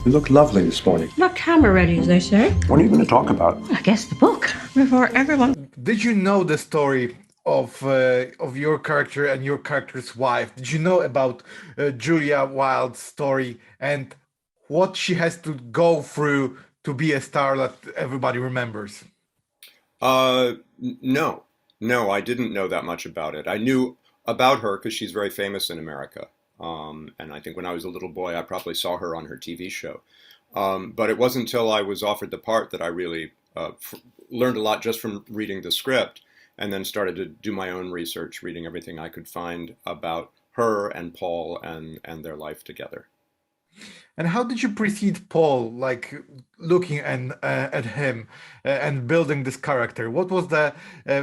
You look lovely this morning. Not camera ready, as they say. What are you going to talk about? I guess the book. Before everyone. Did you know the story of your character and your character's wife? Did you know about Julia Child's story and what she has to go through to be a star that everybody remembers? No, no, I didn't know that much about it. I knew about her because she's very famous in America. And I think when I was a little boy, I probably saw her on her TV show. But it wasn't until I was offered the part that I really learned a lot just from reading the script, and then started to do my own research, reading everything I could find about her and Paul and their life together. And how did you precede Paul, like looking at him and building this character? What was the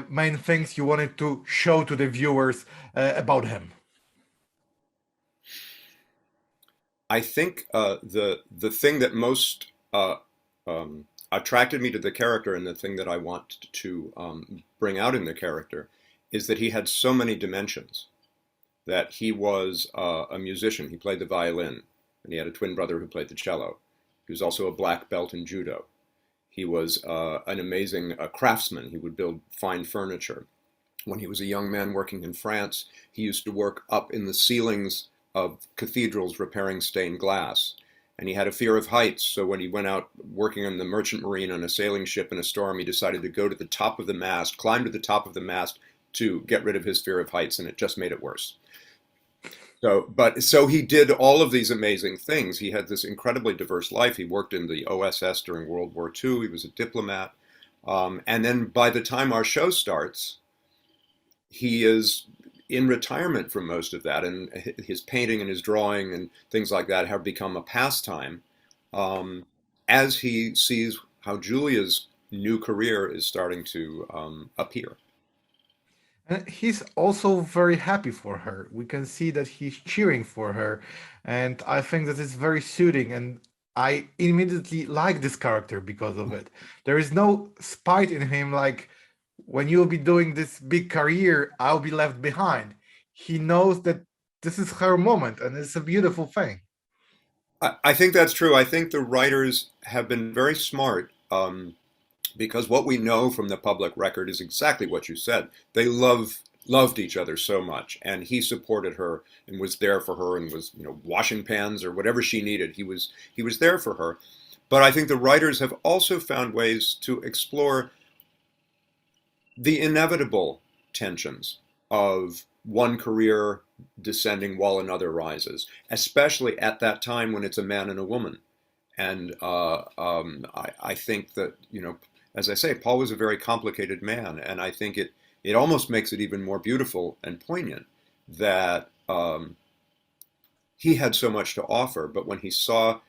main things you wanted to show to the viewers about him? I think the thing that most attracted me to the character, and the thing that I want to bring out in the character, is that he had so many dimensions. That he was a musician. He played the violin, and he had a twin brother who played the cello. He was also a black belt in judo. He was an amazing craftsman. He would build fine furniture. When he was a young man working in France, he used to work up in the ceilings of cathedrals repairing stained glass. And he had a fear of heights, so when he went out working on the merchant marine on a sailing ship in a storm, he decided to go to the top of the mast, climb to the top of the mast to get rid of his fear of heights, and it just made it worse. So he did all of these amazing things. He had this incredibly diverse life. He worked in the OSS during World War II. He was a diplomat. And then by the time our show starts, he is in retirement from most of that, and his painting and his drawing and things like that have become a pastime, as he sees how Julia's new career is starting to appear. And he's also very happy for her. We can see that he's cheering for her, and I think that is very soothing. And I immediately like this character because of it. There is no spite in him, like when you'll be doing this big career, I'll be left behind. He knows that this is her moment, and it's a beautiful thing. I think that's true. I think the writers have been very smart, because what we know from the public record is exactly what you said. They loved each other so much, and he supported her and was there for her, and was, washing pans or whatever she needed. He was there for her. But I think the writers have also found ways to explore the inevitable tensions of one career descending while another rises, especially at that time when it's a man and a woman. And I think that, as I say, Paul was a very complicated man, and I think it almost makes it even more beautiful and poignant that he had so much to offer. But when he saw,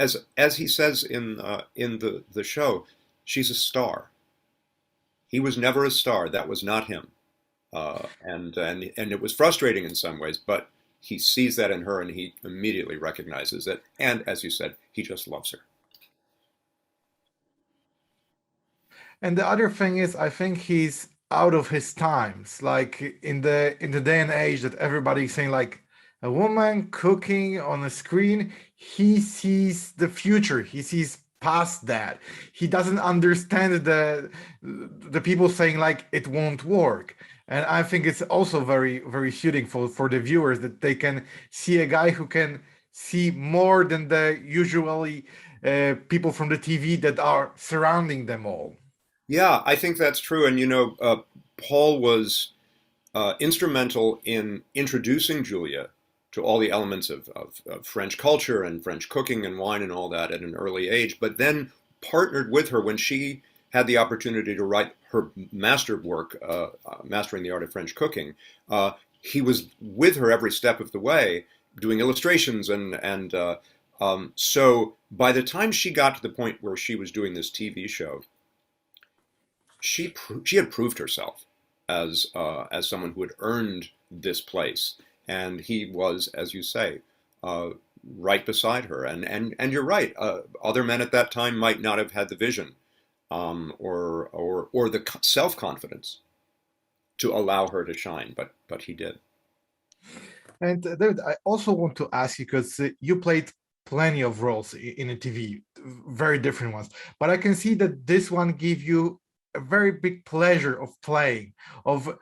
as he says in the show, she's a star. He was never a star. That was not him. And it was frustrating in some ways, but he sees that in her and he immediately recognizes it. And as you said, he just loves her. And the other thing is, I think he's out of his times. Like in the day and age that everybody's saying, like, a woman cooking on a screen, he sees the future. He sees past that. He doesn't understand the people saying, like, it won't work. And I think it's also very, very soothing for the viewers that they can see a guy who can see more than the usually people from the TV that are surrounding them all. Yeah, I think that's true. And Paul was instrumental in introducing Julia to all the elements of French culture and French cooking and wine and all that at an early age, but then partnered with her when she had the opportunity to write her masterwork, Mastering the Art of French Cooking. He was with her every step of the way, doing illustrations, and so by the time she got to the point where she was doing this TV show, she had proved herself as someone who had earned this place, and he was, as you say, right beside her. And you're right. Other men at that time might not have had the vision, or the self-confidence to allow her to shine, but he did. And David, I also want to ask you, because you played plenty of roles in a TV, very different ones. But I can see that this one gave you a very big pleasure of playing, of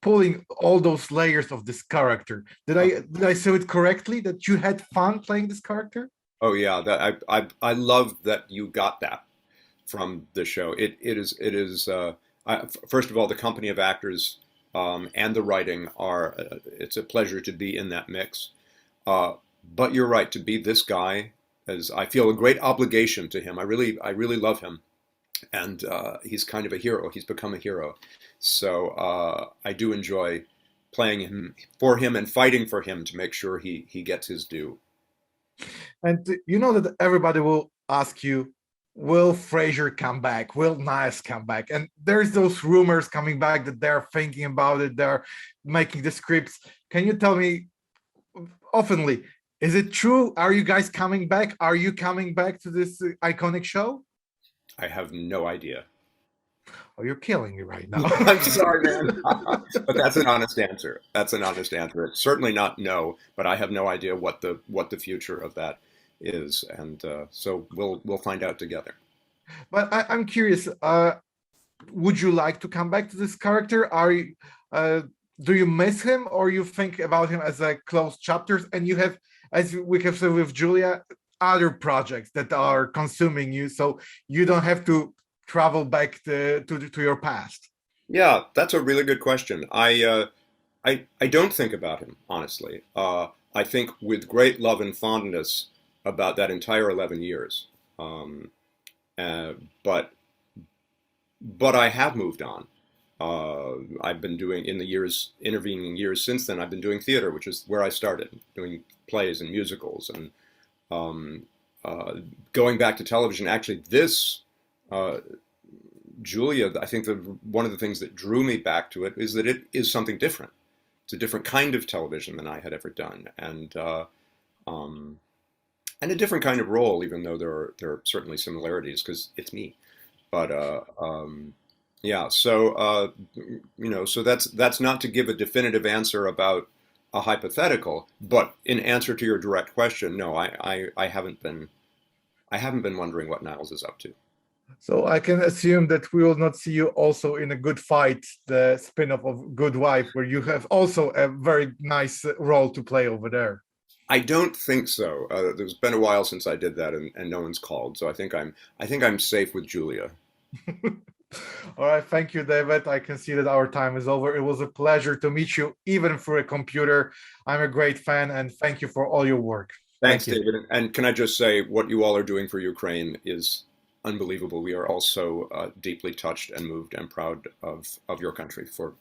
pulling all those layers of this character. Did I say it correctly, that you had fun playing this character? Oh yeah, that I love that you got that from the show. First of all, the company of actors and the writing are it's a pleasure to be in that mix. But you're right, to be this guy, as I feel a great obligation to him. I really love him, and he's kind of a hero. He's become a hero, so I do enjoy playing him for him and fighting for him to make sure he gets his due. And you know that everybody will ask you, will Frasier come back? Will Niles come back? And there's those rumors coming back that they're thinking about it. They're making the scripts. Can you tell me, oftenly, is it true? Are you guys coming back? Are you coming back to this iconic show? I have no idea. Oh, you're killing me right now. I'm sorry, man. But that's an honest answer. That's an honest answer. It's certainly not no, but I have no idea what the future of that is, and so we'll find out together. But I'm curious. Would you like to come back to this character? Do you miss him, or you think about him as a closed chapters? And you have, as we have said with Julia, other projects that are consuming you, so you don't have to travel back to your past. Yeah, that's a really good question. I don't think about him, honestly. I think with great love and fondness about that entire 11 years. But I have moved on. I've been doing, in the intervening years since then, I've been doing theater, which is where I started, doing plays and musicals, and going back to television. Actually, this Julia, I think one of the things that drew me back to it is that it is something different. It's a different kind of television than I had ever done, and a different kind of role, even though there are certainly similarities because it's me. But yeah, so so that's not to give a definitive answer about a hypothetical, but in answer to your direct question, no, I haven't been wondering what Niles is up to. So I can assume that we will not see you also in A Good Fight, the spin-off of Good Wife, where you have also a very nice role to play over there. I don't think so. There's been a while since I did that, and no one's called. So I think I'm safe with Julia. All right, thank you, David. I can see that our time is over. It was a pleasure to meet you, even through a computer. I'm a great fan, and thank you for all your work. Thanks, David. And can I just say, what you all are doing for Ukraine is unbelievable. We are all so deeply touched and moved and proud of your country for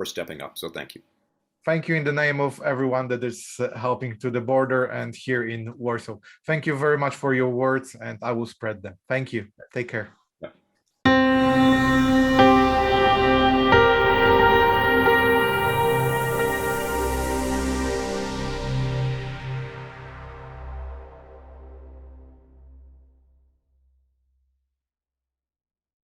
stepping up. So thank you. Thank you in the name of everyone that is helping to the border and here in Warsaw. Thank you very much for your words, and I will spread them. Thank you. Take care.